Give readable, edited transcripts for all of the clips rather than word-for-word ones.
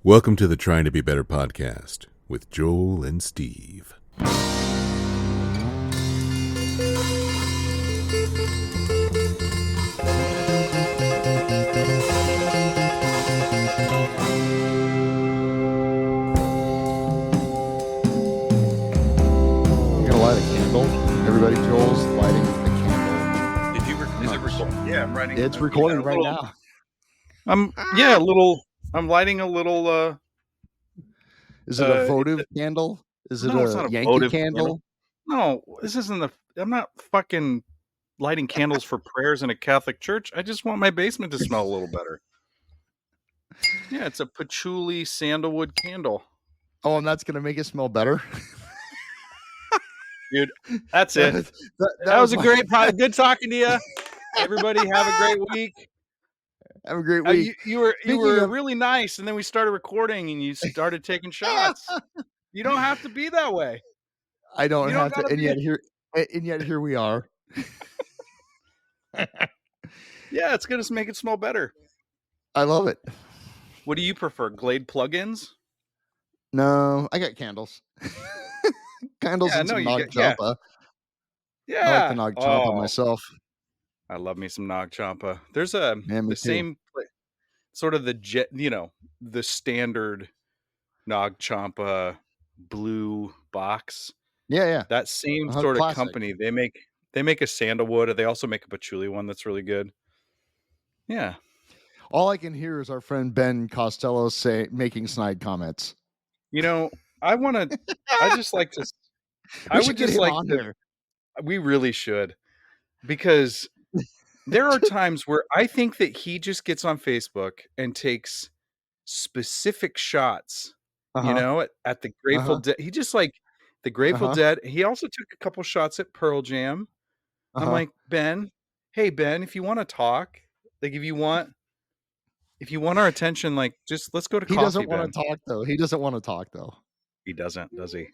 Welcome to the Trying to Be Better podcast with Joel and Steve. Everybody, Joel's lighting the candle. Is it recording? Yeah, I'm writing. It's recording right now. I'm lighting a little. Is it a votive candle? Is it it's not a Yankee candle? No, this isn't I'm not fucking lighting candles for prayers in a Catholic church. I just want my basement to smell a little better. Yeah, it's a patchouli sandalwood candle. Oh, and that's gonna make it smell better. Dude, that's it. That was a good talking to you. Everybody have a great week. Have a great week. You were really nice, and then we started recording, and you started taking shots. You don't have to be that way. I don't have to, and yet here we are. Yeah, it's gonna make it smell better. I love it. What do you prefer, Glade plugins? No, I got candles. Candles and some Nog Champa. Yeah. I like the Nog Champa myself. I love me some Nog Champa. There's the same sort of the standard Nog Champa blue box. Yeah. That same sort of company. They make a sandalwood, and they also make a patchouli one that's really good. Yeah. All I can hear is our friend Ben Costello making snide comments. I would just like to. We really should, because there are times where I think that he just gets on Facebook and takes specific shots. At the Grateful Dead. He just like the Grateful Dead. He also took a couple shots at Pearl Jam. I'm like, Ben, if you want to talk, like if you want our attention, like just let's go to coffee. He doesn't want to talk though. He doesn't, does he?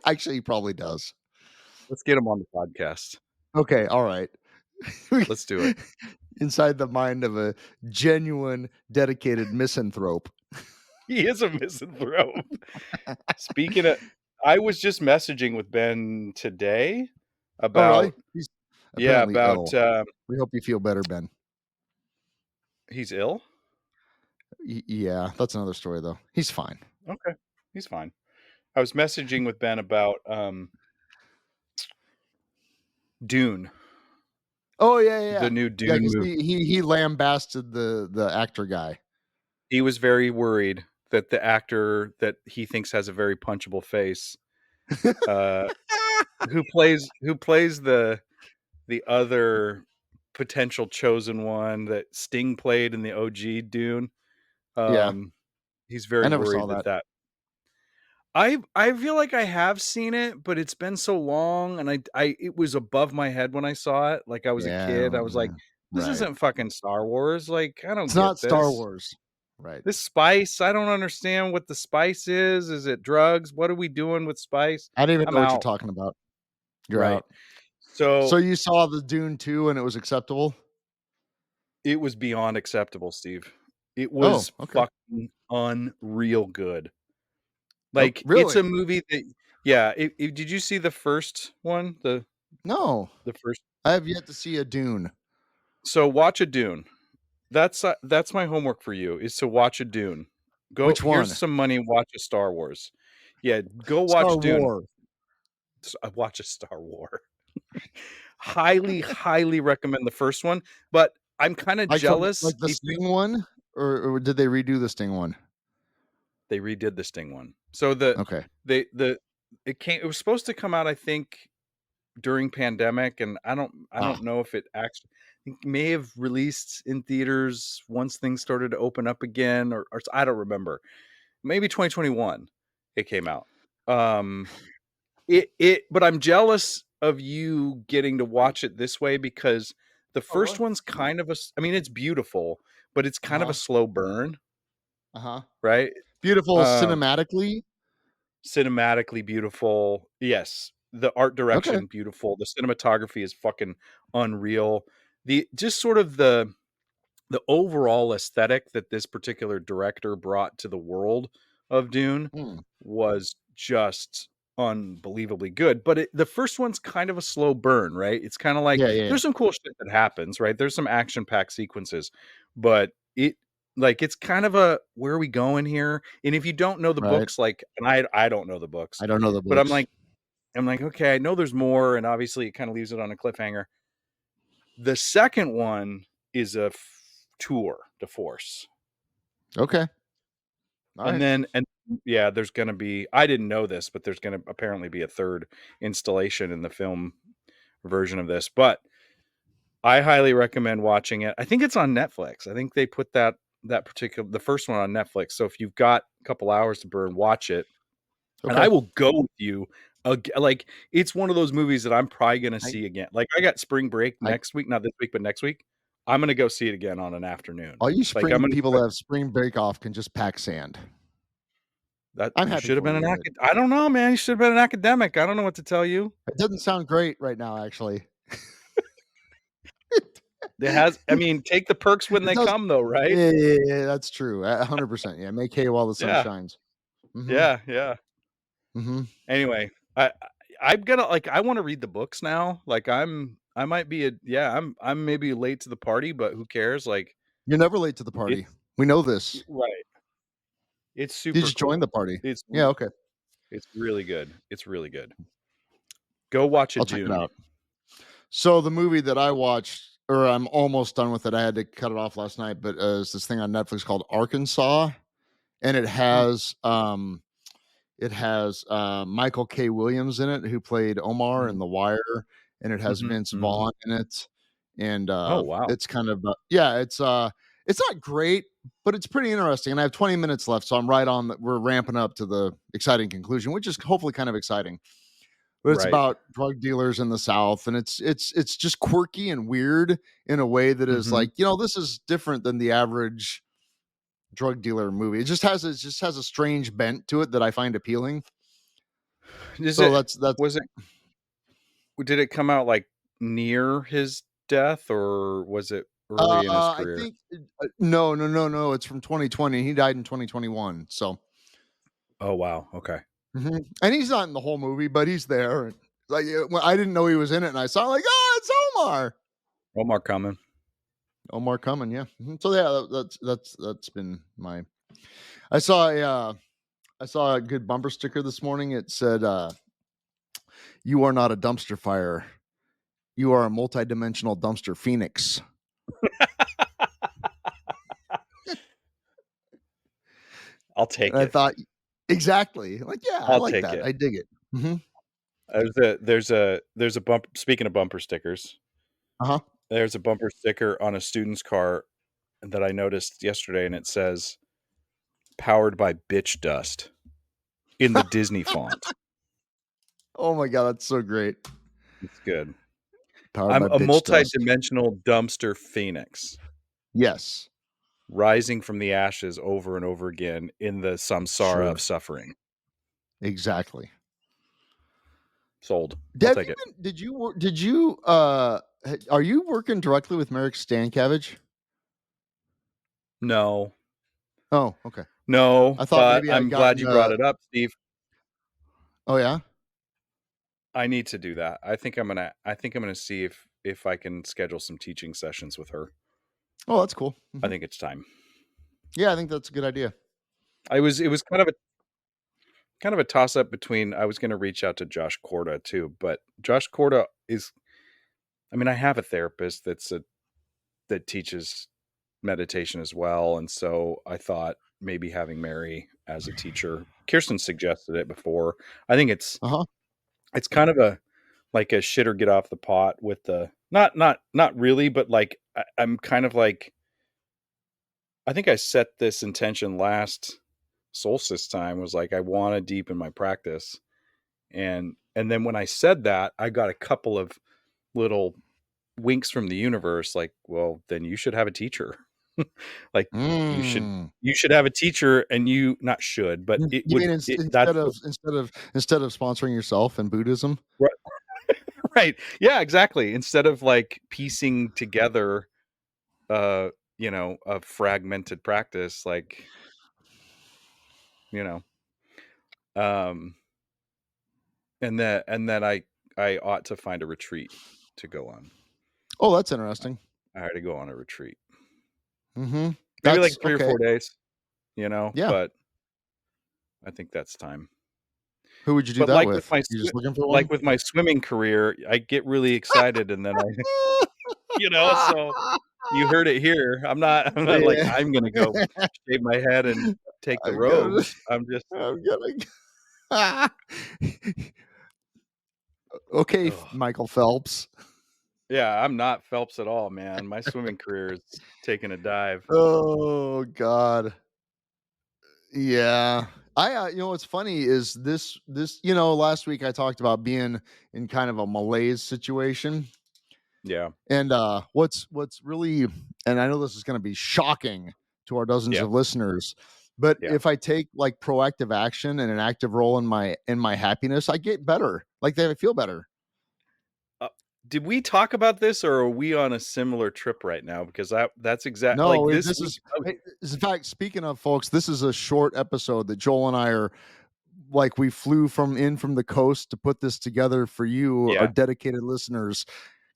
Actually, he probably does. Let's get him on the podcast. Okay, all right. Let's do it. Inside the mind of a genuine, dedicated misanthrope. He is a misanthrope. Speaking of, I was just messaging with Ben today about. About. We hope you feel better, Ben. He's ill? Yeah, that's another story, though. He's fine. Okay, he's fine. I was messaging with Ben about Dune. Oh, yeah. The new Dune movie. He lambasted the actor guy. He was very worried that the actor that he thinks has a very punchable face, who plays the other potential chosen one that Sting played in the OG Dune. He's very worried that. I feel like I have seen it, but it's been so long, and it was above my head when I saw it. Like I was a kid, I was like, "This isn't fucking Star Wars." Like I don't. It's not Star Wars, right? This spice, I don't understand what the spice is. Is it drugs? What are we doing with spice? I don't even know what you're talking about. You're out. So you saw the Dune 2 and it was acceptable? It was beyond acceptable, Steve. It was fucking unreal good. Like really? It's a movie that, did you see the first one? No, the first. I have yet to see a Dune. So watch a Dune. That's my homework for you, is to watch a Dune. Go. Which one? Here's some money. Watch a Star Wars. Yeah, go watch Dune. War. Watch a Star Wars. highly recommend the first one, but I'm kind of jealous. Like the Sting one, or did they redo the Sting one? They redid the Sting one. So it was supposed to come out, I think, during pandemic, and I don't know if it actually. I think may have released in theaters once things started to open up again, or I don't remember. Maybe 2021 it came out. But I'm jealous of you getting to watch it this way, because the first one's kind of it's beautiful, but it's kind of a slow burn. Right? Beautiful cinematically beautiful. Yes. The art direction, beautiful. The cinematography is fucking unreal. The the overall aesthetic that this particular director brought to the world of Dune was just unbelievably good. But the first one's kind of a slow burn, right? It's kind of like there's some cool shit that happens, right? There's some action-packed sequences, but it's kind of a, where are we going here? And if you don't know the books, like, and I don't know the books. I don't know the books. But I'm like, okay, I know there's more, and obviously it kind of leaves it on a cliffhanger. The second one is a tour de force. Okay. All right. And there's going to be, I didn't know this, but there's going to apparently be a third installation in the film version of this. But I highly recommend watching it. I think it's on Netflix. I think they put the first one on Netflix. So if you've got a couple hours to burn, watch it. Okay. And I will go with you. Like, it's one of those movies that I'm probably going to see again. Like, I got spring break next week, not this week, but next week. I'm going to go see it again on an afternoon. All you people that have spring break off can just pack sand. That should have been an academic. I don't know, man. You should have been an academic. I don't know what to tell you. It doesn't sound great right now, actually. Take the perks when they come, though, right? Yeah, that's true. 100%. Yeah, make hay while the sun shines. Mm-hmm. Yeah. Mm-hmm. Anyway, I'm gonna, like, I want to read the books now. Like, I'm maybe late to the party, but who cares? Like, you're never late to the party. We know this, right? It's super. You just join the party. Okay. It's really good. It's really good. Go watch it. I'll check it out. So the movie that I watched, or I'm almost done with it, I had to cut it off last night, but is this thing on Netflix called Arkansas, and it has Michael K. Williams in it, who played Omar in The Wire, and it has Vince Vaughn in it. And oh wow, it's kind of it's not great, but it's pretty interesting. And I have 20 minutes left, so I'm right on. We're ramping up to the exciting conclusion, which is hopefully kind of exciting. But it's about drug dealers in the South, and it's just quirky and weird in a way that is like, this is different than the average drug dealer movie. It just has a strange bent to it that I find appealing. Did it come out like near his death, or was it early in his career? I think no. It's from 2020. He died in 2021. So. Oh wow. Okay. Mm-hmm. And he's not in the whole movie, but he's there. Like, I didn't know he was in it, and I saw like, oh, it's Omar. Omar coming, yeah. Mm-hmm. So yeah, that's been my. I saw a good bumper sticker this morning. It said, "You are not a dumpster fire. You are a multi-dimensional dumpster phoenix." I'll take it. I thought. Exactly. Like, yeah, I like that. I dig it. Mm-hmm. There's a bump. Speaking of bumper stickers, there's a bumper sticker on a student's car that I noticed yesterday, and it says "Powered by bitch dust" in the Disney font. Oh my god, that's so great. It's good. I'm a multi-dimensional dumpster phoenix. Yes. Rising from the ashes over and over again in the samsara of suffering. Exactly. Sold. I'll take it. Did you are you working directly with Merrick Stankiewicz? No. Oh, okay. No, I thought I'm glad you brought it up, Steve. Oh yeah? I need to do that. I think I'm gonna see if I can schedule some teaching sessions with her. Oh, that's cool. Mm-hmm. I think it's time. Yeah, I think that's a good idea. It was kind of a toss up between. I was going to reach out to Josh Korda too, but Josh Korda is. I mean, I have a therapist that teaches meditation as well, and so I thought maybe having Mary as a teacher. Kirsten suggested it before. I think it's kind of a shit or get off the pot with the not really, but like I'm kind of like. I think I set this intention last solstice time, was like, I want to deepen my practice. And then when I said that, I got a couple of little winks from the universe. Like, well, then you should have a teacher. Like you should have a teacher, and you not should, but it you would, mean instead of sponsoring yourself in Buddhism. Right. Right. Yeah, exactly. Instead of like piecing together, a fragmented practice, like, um, and that I ought to find a retreat to go on. Oh, that's interesting. I had to go on a retreat. Mm-hmm. Maybe like That's 3 or okay. 4 days, Yeah. but I think that's time. Who would you do But that like with with? my You just looking for like one? with my swimming career, I get really excited and then so you heard it here. I'm not like, Yeah. I'm gonna go shave my head and take the I'm gonna robes. I'm just I'm gonna okay, ugh. Michael Phelps. Yeah, I'm not Phelps at all, man. My swimming career is taking a dive. Oh God. Yeah. What's funny is last week I talked about being in kind of a malaise situation. Yeah. And what's really, and I know this is going to be shocking to our dozens Yeah. of listeners, but Yeah. if I take like proactive action and an active role in my happiness, I get better. Like I feel better. Did we talk about this, or are we on a similar trip right now? Because that's exactly like No, this this week. is in fact, speaking of folks, this is a short episode that Joel and I are like we flew from the coast to put this together for you, our Yeah. dedicated listeners,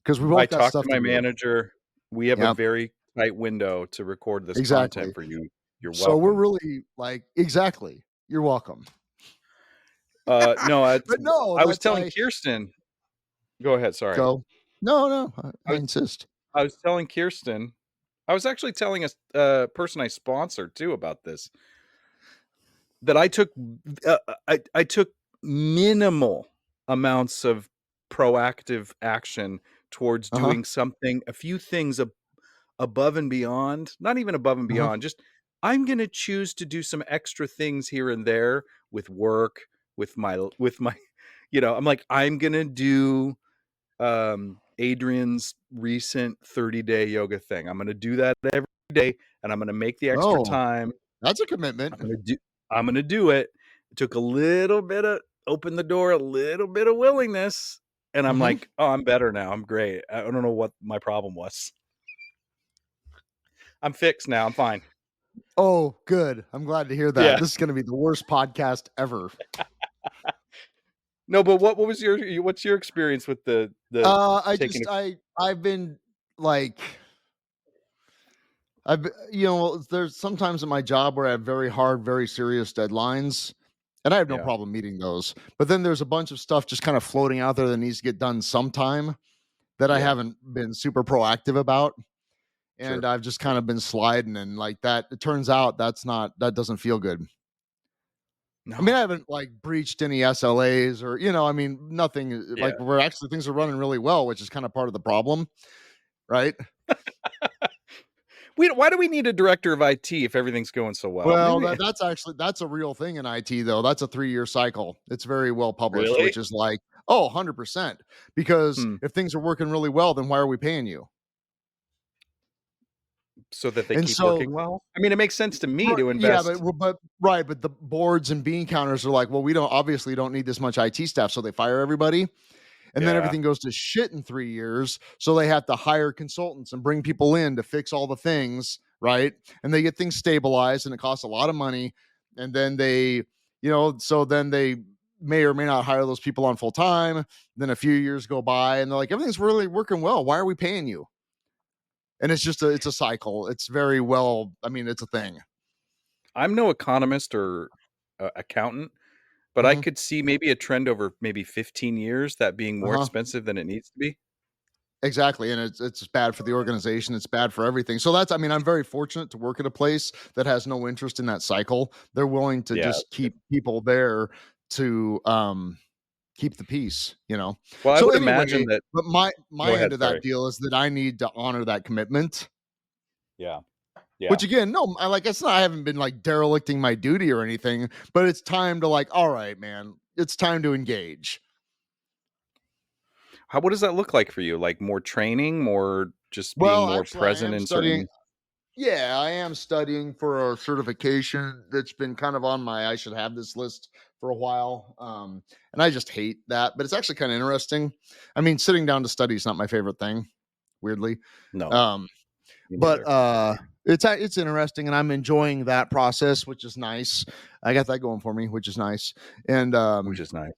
because we I both got talked to stuff to my do. manager. We have a Yep, very tight window to record this content exactly. for you. You're So we're welcome. really like exactly. You're welcome. No, But no, I was that's telling I Kirsten. Go ahead. Sorry. go. No, I I was insist. I was telling Kirsten. I was actually telling a person I sponsor too about this. That I took minimal amounts of proactive action towards Uh-huh. doing something, a few things above and beyond, not even above and Uh-huh. beyond, just I'm going to choose to do some extra things here and there with work, with my I'm like, I'm going to do Adrian's recent 30-day yoga thing. I'm going to do that every day, and I'm going to make the extra Oh, time. that's a commitment. I'm gonna do it. It took a little bit of open the door, a little bit of willingness, and I'm Mm-hmm. like, oh, I'm better now. I'm great. I don't know what my problem was. I'm fixed now. I'm fine. Oh, good. I'm glad to hear that. Yeah. This is going to be the worst podcast ever. No, but what's your experience with the taking I've been like there's sometimes in my job where I have very hard, very serious deadlines, and I have no yeah, problem meeting those. But then there's a bunch of stuff just kind of floating out there that needs to get done sometime that I yeah, haven't been super proactive about. And sure. I've just kind of been sliding and like that. It turns out that doesn't feel good. I mean, No. I haven't like breached any SLAs or, I mean, nothing Yeah. like where actually things are running really well, which is kind of part of the problem. Right. Why do we need a director of IT if everything's going so well? Well, Maybe that's a real thing in IT though. That's a 3-year cycle. It's very well published, really? which is like, oh, 100%. Because Hmm. if things are working really well, then why are we paying you? So that they And keep so working well? I mean, it makes sense to me to yeah, invest. but right, but the boards and bean counters are like, well, we don't need this much IT staff, so they fire everybody. And then Yeah, everything goes to shit in 3 years, so they have to hire consultants and bring people in to fix all the things, right? And they get things stabilized and it costs a lot of money. And then so then they may or may not hire those people on full time. Then a few years go by and they're like, everything's really working well. Why are we paying you? And it's a cycle. It's very well, I mean, it's a thing. I'm no economist or accountant, but I Mhm. could see maybe a trend over maybe 15 years that being more Uh-huh. expensive than it needs to be. Exactly, and it's bad for the organization, it's bad for everything. So I mean, I'm very fortunate to work at a place that has no interest in that cycle. They're willing to Yeah. just keep people there to keep the peace. Well, I So would imagine anyway, that. but my Go end ahead. of that Sorry. deal is that I need to honor that commitment. Yeah. Yeah. Which again, no, I haven't been like derelicting my duty or anything, but it's time to like, all right, man, it's time to engage. What does that look like for you? Like more training, more just being Well, more actually, I present am in studying. certain. Yeah, I am studying for a certification that's been kind of on my I should have this list for a while. And I just hate that, but it's actually kind of interesting. I mean, sitting down to study is not my favorite thing, weirdly. No, Um, me but neither. It's interesting, and I'm enjoying that process, which is nice. I got that going for me, which is nice. And which is nice.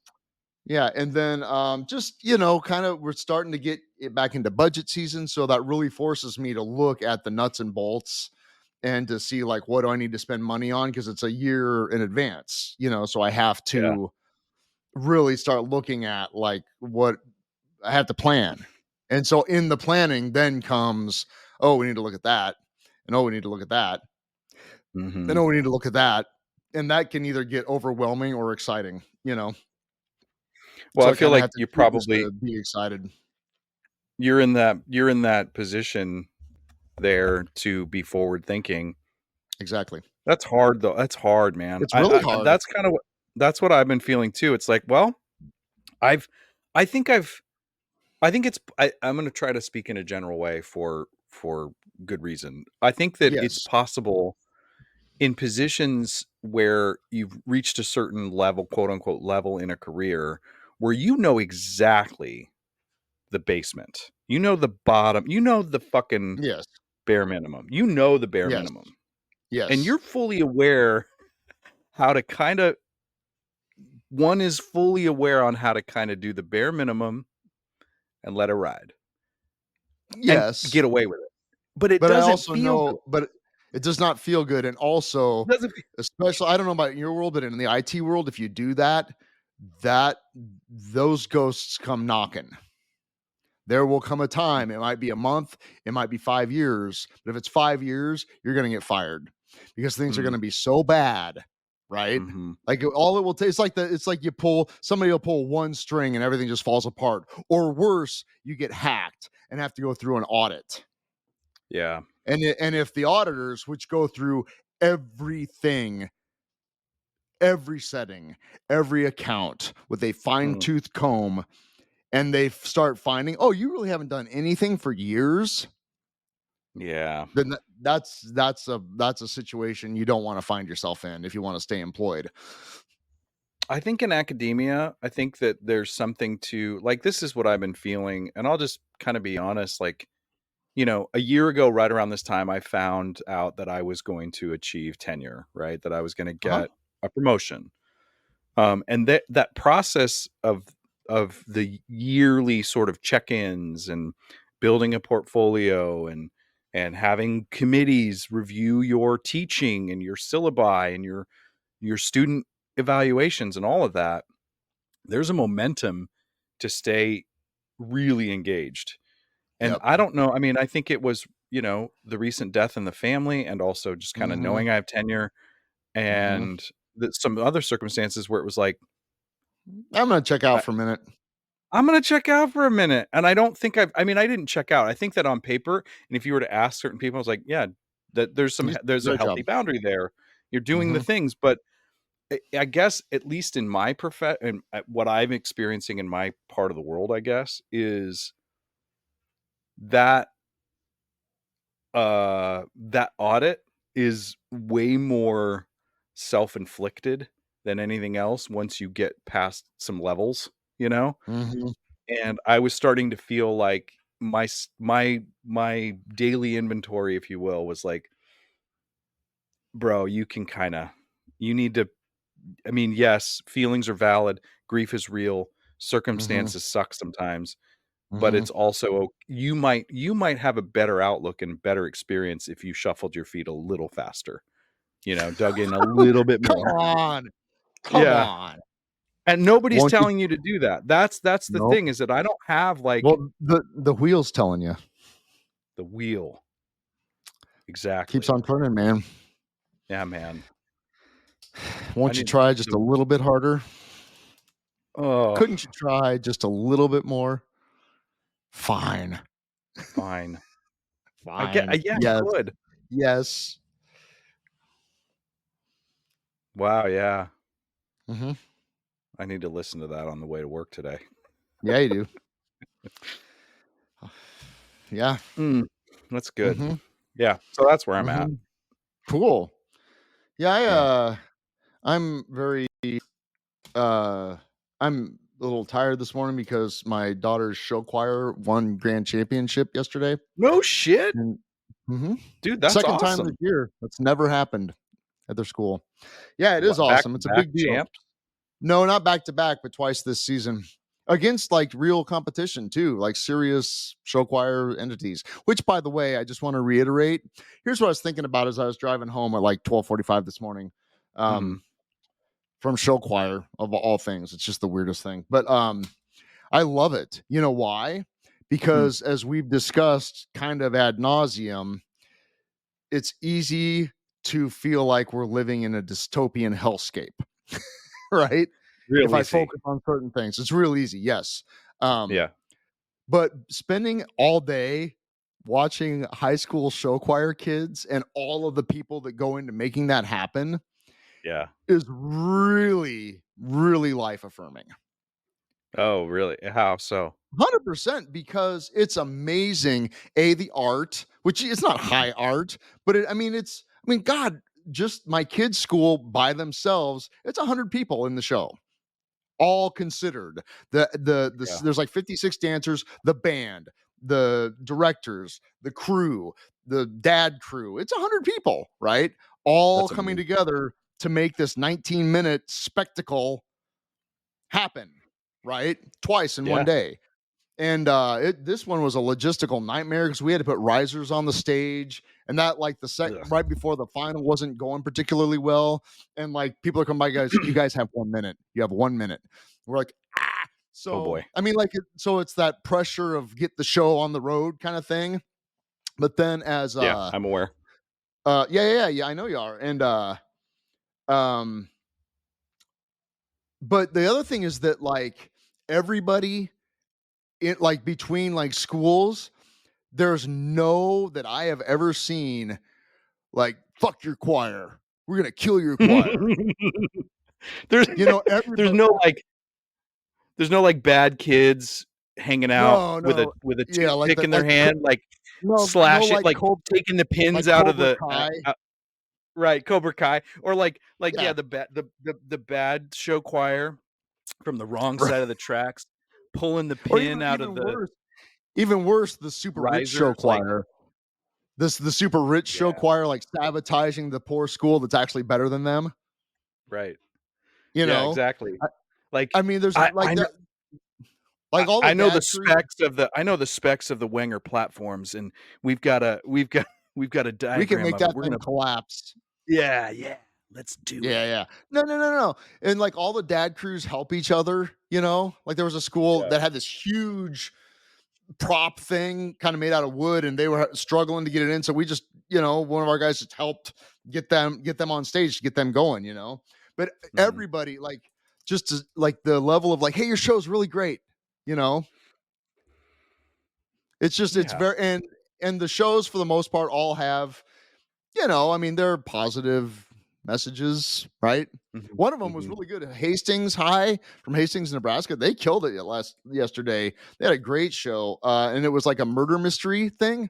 Yeah, and then just kind of we're starting to get it back into budget season, so that really forces me to look at the nuts and bolts and to see like what do I need to spend money on, because it's a year in advance, so I have to really start looking at like what I have to plan. And so in the planning then comes, oh, we need to look at that, and oh, we need to look at that, Mm-hmm. and oh, we need to look at that, and that can either get overwhelming or exciting. Well, so I feel like you probably to be excited. You're in that position there to be forward thinking. Exactly. That's hard though. That's hard, man. It's really hard. That's what I've been feeling too. It's like, well, I'm going to try to speak in a general way for good reason. I think that it's possible in positions where you've reached a certain level, quote unquote level in a career, where exactly the basement, the bottom, the fucking bare minimum, the bare minimum. Yes. And you're fully aware how to one is fully aware on how to kind of do the bare minimum and let it ride. Yes. And get away with it. But it doesn't I also feel know, good. but it does not feel good. And also, especially, I don't know about your world, but in the IT world, if you do that, those ghosts come knocking. There will come a time, it might be a month, it might be 5 years, but if it's 5 years, you're going to get fired because things are going to be so bad, right? Mm-hmm. Like all it will take, it's like somebody will pull one string and everything just falls apart. Or worse, you get hacked and have to go through an audit. Yeah. And if the auditors, which go through everything, every setting, every account with a fine-tooth comb, and they start finding, oh, you really haven't done anything for years. Yeah. Then that's a situation you don't want to find yourself in if you want to stay employed. I think in academia, I think that there's something to, like, this is what I've been feeling, and I'll just kind of be honest, like, a year ago, right around this time, I found out that I was going to achieve tenure, right? That I was going to get a promotion. And that process of the yearly sort of check-ins and building a portfolio and having committees review your teaching and your syllabi and your student evaluations and all of that, there's a momentum to stay really engaged. And I don't know, I mean, I think it was, the recent death in the family, and also just kind of knowing I have tenure, and some other circumstances where it was like, I'm going to check out for a minute. I'm going to check out for a minute. And I don't think I didn't check out. I think that on paper, and if you were to ask certain people, I was like, yeah, that there's a healthy boundary there. You're doing the things, but I guess at least in my profession, what I'm experiencing in my part of the world, I guess, is that that audit is way more self-inflicted than anything else once you get past some levels, And I was starting to feel like my daily inventory, if you will, was like, bro, you need to, I mean, yes, feelings are valid, grief is real, circumstances suck sometimes, but it's also, you might have a better outlook and better experience if you shuffled your feet a little faster, dug in a little bit more. Come on. And nobody's telling you to do that. That's the thing, is that I don't have like, well, the wheel's telling you. The wheel. Exactly. Keeps on turning, man. Yeah, man. Won't you try just a little bit harder? Oh. Couldn't you try just a little bit more? Fine. Fine. Fine. I could. Yes. Wow, yeah. Mm-hmm. I need to listen to that on the way to work today. Yeah, you do. Yeah. That's good. Yeah. So that's where I'm at. Cool. Yeah, I'm very I'm a little tired this morning because my daughter's show choir won grand championship yesterday. No shit. Mm-hmm. Dude, that's Second time this awesome. year. That's never happened at their school. Yeah, it is Back awesome. to It's a back big deal. champs. No, not back to back, but twice this season against like real competition too, like serious show choir entities. Which, by the way, I just want to reiterate. Here's what I was thinking about as I was driving home at like 12:45 this morning, from show choir of all things. It's just the weirdest thing, but I love it. You know why? Because as we've discussed, kind of ad nauseum, it's easy to feel like we're living in a dystopian hellscape, right? Real If I easy. focus on certain things, it's real easy. Yes. Yeah. But spending all day watching high school show choir kids and all of the people that go into making that happen is really, really life affirming. Oh, really? How so? 100%, because it's amazing. The art, which it's not high art, but God, just my kids' school by themselves, it's 100 people in the show, all considered. There's like 56 dancers, the band, the directors, the crew, the dad crew. It's 100 people, right? All coming together to make this 19-minute spectacle happen, right? Twice in one day. And this one was a logistical nightmare because we had to put risers on the stage, and that like right before the final wasn't going particularly well. And like people are coming by, guys, you guys have 1 minute. You have 1 minute. We're like, ah. So oh boy. I mean, like, so it's that pressure of get the show on the road kind of thing. But then as I'm aware. Yeah, I know you are. And but the other thing is that like everybody it like between like schools, there's no that I have ever seen like fuck your choir. We're gonna kill your choir. there's there's no like bad kids hanging out with a toothpick in their hand, like slash it, like taking the pins out of the right, Cobra Kai, or like the bad show choir from the wrong side of the tracks, pulling the pin out of the even worse, the super rich show choir. The super rich show choir, like sabotaging the poor school that's actually better than them. Right. You know exactly. There's I know the specs of the Wenger platforms, and we've got a diagram. We can make that thing collapse. Yeah. Let's do it. Yeah. No. And like all the dad crews help each other, like there was a school that had this huge prop thing kind of made out of wood, and they were struggling to get it in. So we just, one of our guys just helped get them on stage to get them going, but everybody like just to, like the level of like, hey, your show's really great. It's just, it's very, and the shows for the most part all have, they're positive messages, right? One of them was really good. Hastings High from Hastings, Nebraska. They killed it yesterday. They had a great show. And it was like a murder mystery thing.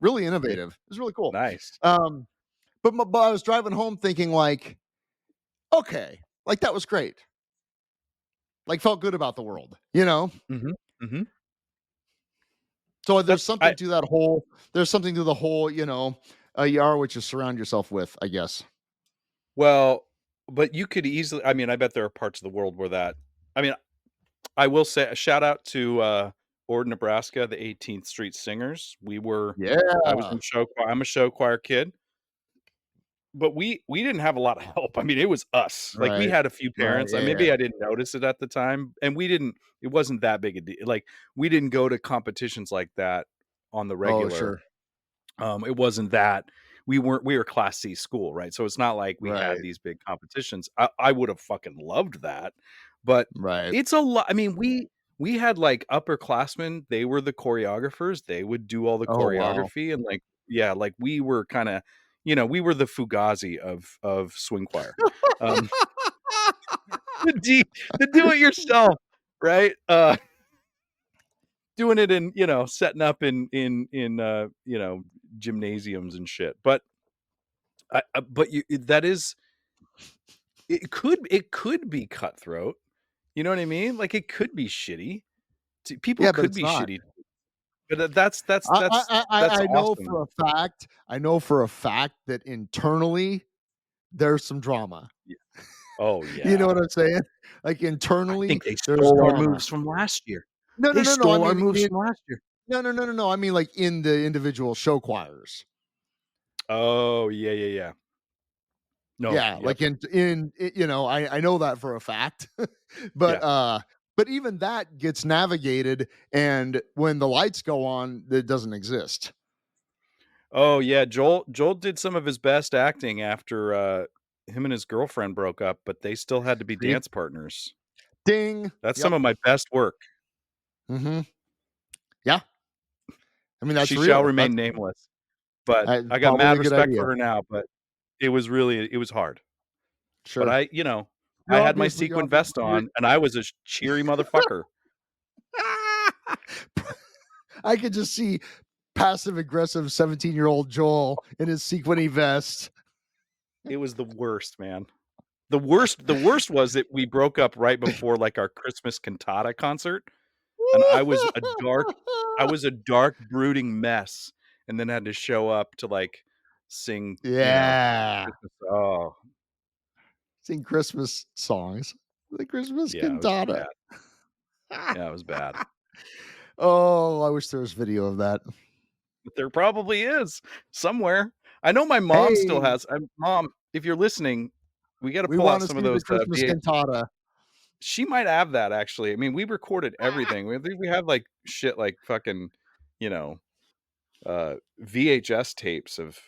Really innovative. It was really cool. Nice. But I was driving home thinking like, okay, like that was great. Like felt good about the world, So there's something to that whole, there's something to the whole, you are what you surround yourself with, I guess. Well, but you could easily, I bet there are parts of the world where that, I will say a shout out to Ord, Nebraska, the 18th Street Singers. I was in show choir. I'm a show choir kid. But we didn't have a lot of help. It was us. Like we had a few parents. Maybe I didn't notice it at the time. And it wasn't that big a deal. Like we didn't go to competitions like that on the regular. Oh, sure. It wasn't that we were Class C school, right? So it's not like we had these big competitions. I would have fucking loved that. But it's a lot. We had like upperclassmen. They were the choreographers. They would do all the choreography. And like, like we were kind of, we were the Fugazi of swing choir. The do it yourself, right? Doing it in, setting up in gymnasiums and shit. But it could be cutthroat. You know what I mean? Like it could be shitty. People could be shitty. But that's I know awesome. for a fact. I know for a fact that internally there's some drama. Yeah. Oh yeah. You know what I'm saying? Like internally, I think they there's stole our drama. moves from last year. No. They stole I our mean, moves from last year. No. I mean, like in the individual show choirs. Oh yeah. No, Yeah, like in you know, I know that for a fact. But even that gets navigated, and when the lights go on, it doesn't exist. Oh yeah, Joel did some of his best acting after him and his girlfriend broke up, but they still had to be dance partners. Ding. That's some of my best work. Mm-hmm. Yeah. I mean, that's she real. shall remain nameless. But I got mad respect for her now, but it was hard. Sure. But I had my sequin vest on and I was a cheery motherfucker. I could just see passive aggressive 17-year-old Joel in his sequiny vest. It was the worst, man. The worst was that we broke up right before like our Christmas cantata concert. And I was a dark, brooding mess, and then had to show up to like sing. Yeah. Sing Christmas songs. The Christmas cantata. Yeah, it was bad. Oh, I wish there was video of that. There probably is somewhere. I know my mom still has. Mom, if you're listening, we got to pull out some of those Christmas cantata. She might have that actually. I mean, we recorded everything. We had like shit like fucking, VHS tapes of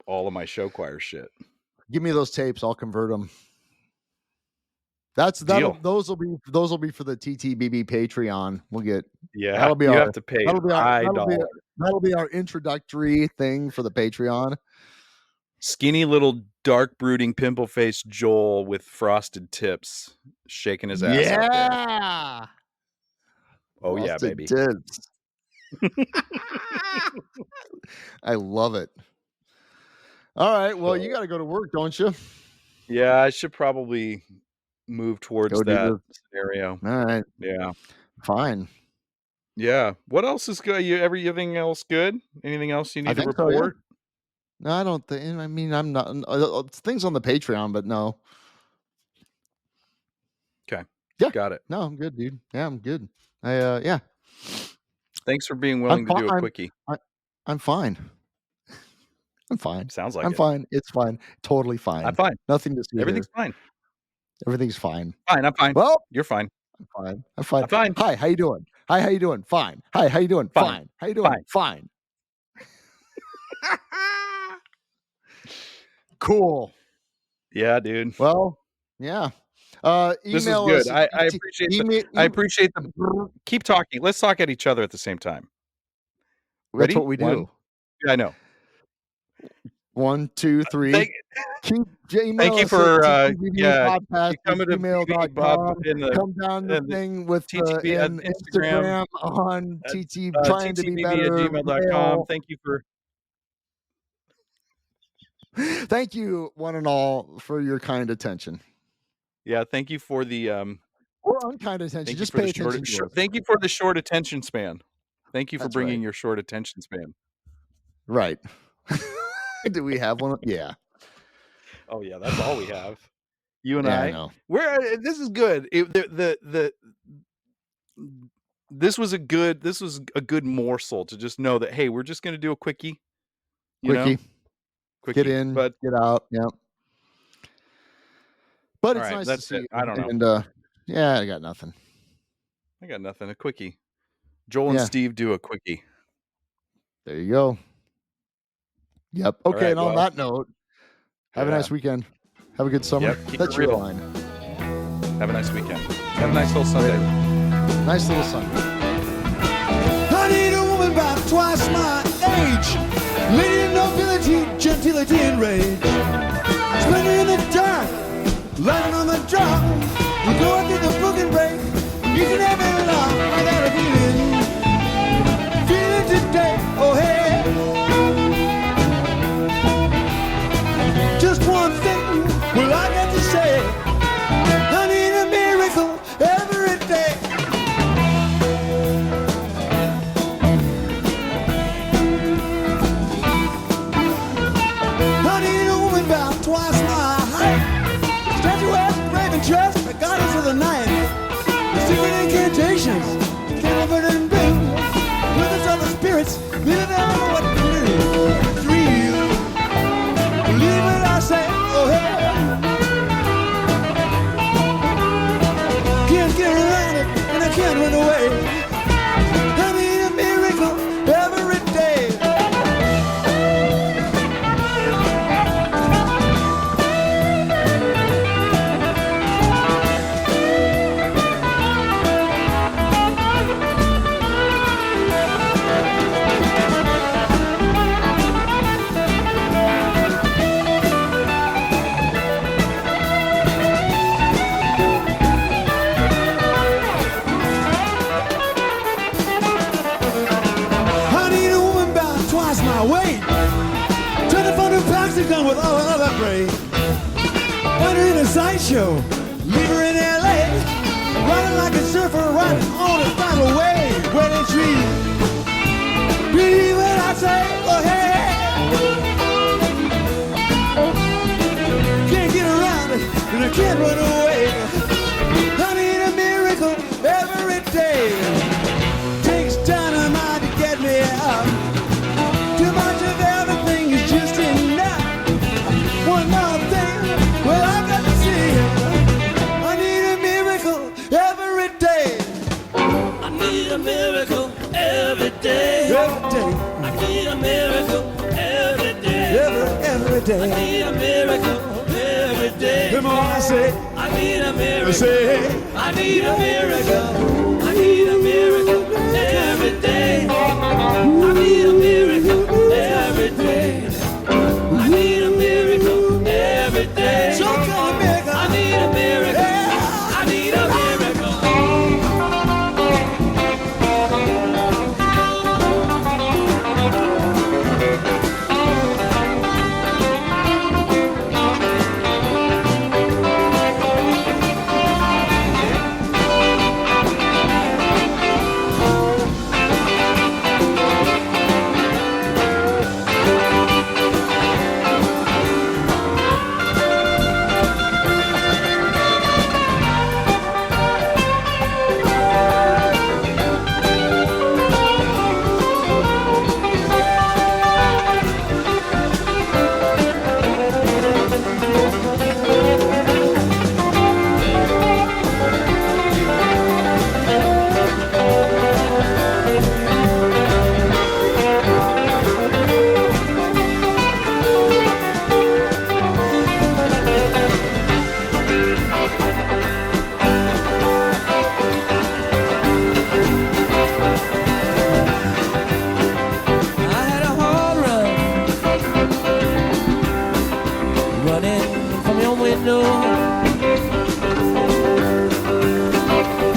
all of my show choir shit. Give me those tapes. I'll convert them. Those will be for the TTBB Patreon. We'll get that'll be have to pay that'll be our introductory thing for the Patreon. Skinny little dark brooding pimple faced Joel with frosted tips shaking his ass out there. Oh frosted yeah, baby. Tips. I love it. All right, well, you got to go to work, don't you? Yeah, I should probably move towards that scenario. All right. Yeah. Fine. Yeah. What else is good? Everything else good? Anything else you need to report? So, yeah. No, I don't think. I mean, I'm not. Things on the Patreon, but no. Okay. Yeah. Got it. No, I'm good, dude. Yeah, I'm good. Yeah. Thanks for being willing to do a quickie. I'm fine. I'm fine. Sounds like I'm fine. It's fine. Totally fine. I'm fine. Nothing to see. Everything's fine. Everything's fine. Fine. I'm fine. Well, you're fine. I'm fine. I'm fine. I'm fine. Hi, how you doing? Hi, how you doing? Fine. Hi, how you doing? Fine. How you doing? Fine. Cool. Yeah, dude. Well, yeah. This is good. I appreciate the keep talking. Let's talk at each other at the same time. Ready? That's what we do. Yeah, I know. 1, 2, 3. Thank you for coming to come down the thing with TTB Instagram on TT trying to be better gmail.com. Thank you for thank you one and all for your kind attention. Yeah, thank you for the or unkind attention. Just pay attention. Thank you for the short attention span. Thank you for bringing your short attention span. Right. Do we have one? Yeah. Oh yeah, that's all we have. You and I know. This is good. This was a good morsel to just know that hey, we're just going to do a quickie. Quickie. Get in, but get out. Yeah. But it's nice to see you. I don't know. And I got nothing. A quickie. Joel and Steve do a quickie. There you go. Yep. Okay. Right, and on that note, have a nice weekend. Have a good summer. That's your line. Have a nice weekend. Have a nice little Sunday. Nice little Sunday. I need a woman about twice my age. Lady nobility, gentility, and rage. Splendor in the dark, lighting on the drop. We go through the book and break. You can have it long. I got a feeling today. Oh hey. Just one thing, well I got to say, I need a miracle every day. with all other prey. Put her in a sideshow, leave her in L.A. Running like a surfer, riding on a final wave. Where they treat believe when I say, oh hey, can't get around it, and I can't run away. I need a miracle every day. Takes dynamite to get me up. Too much of everything is just enough. One more thing, well I got to see it. I need a miracle every day. I need a miracle every day. Every day. I need a miracle every day. Every day. I need a miracle every day. Come on, I say. I need a miracle. Say. I need a miracle. I need a miracle every day. I need a miracle every day. I need a miracle every day. So come a miracle. I need a miracle. I need a miracle.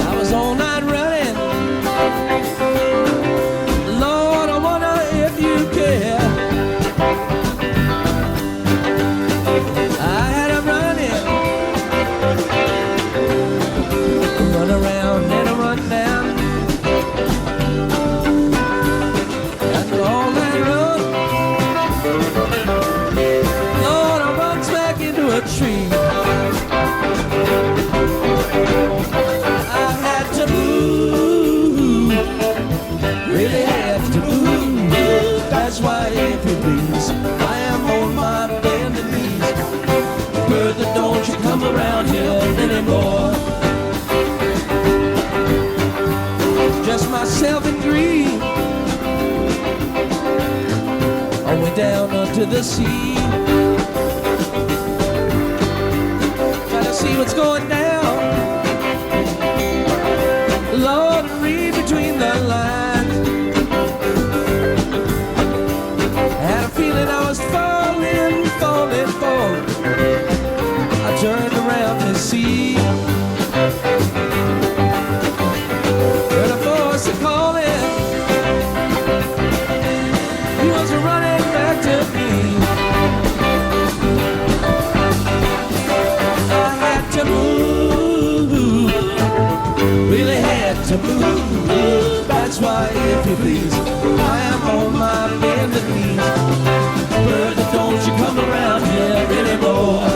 I was all night running. Lord, I wonder if you care. I had a running, run around and a run down. After all that run, Lord, I run smack into a tree. I had to move, really had to move. That's why, if you please, I am on my bended knees. Bertha, don't you come around here anymore. Just myself and grief. I went down onto the sea. See what's going down. Lord, read between the lines. Had a feeling I was falling, falling, falling. I turned around to see. Heard a voice calling. He was running back to me. To move, really had to move. That's why, if you please, I am on my bended knees. Bertha, don't you come around here anymore.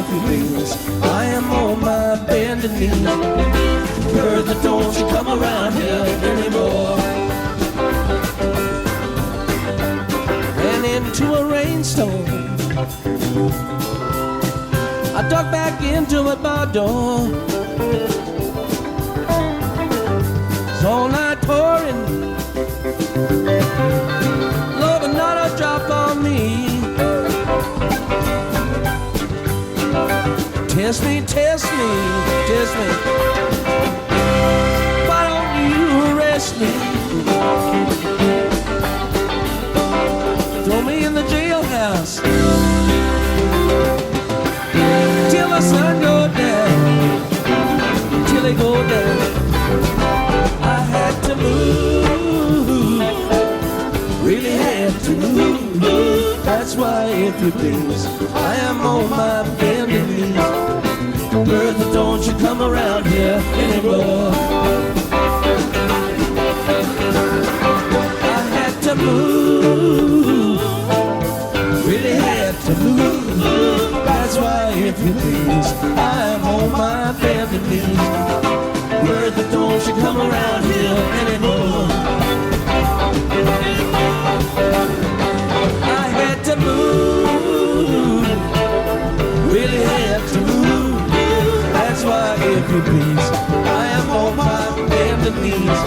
if you please. I am on my bended knees. Bertha, don't you come around here anymore. Ran into a rainstorm. I dug back into my bar door. It's all night pouring. Lord, but not a drop on me. Test me, test me, test me. Why don't you arrest me? Throw me in the jailhouse till the sun go down, till they go down. I had to move, really had to move. That's why, if you please, I am on my bended knees. Bertha, don't you come around here anymore. I had to move, really had to move. That's why, if you please, I am on my bended knees. Bertha, don't you come around here anymore. I had to move, really had to move. That's why, if you please, I am on my bended knees.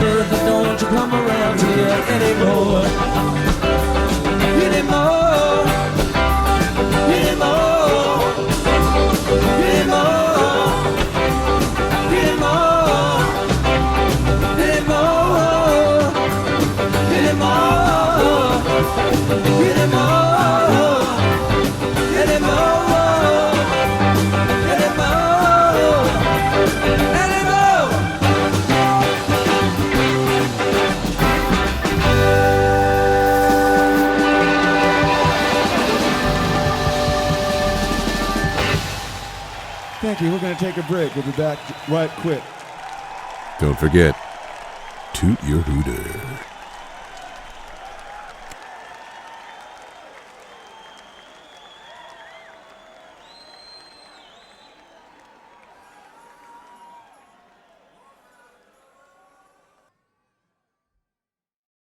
Bertha, don't you come around here anymore. Anymore, anymore, anymore, anymore, anymore, anymore, Thank you. We're going to take a break. We'll be back right quick. Don't forget, toot your hooter.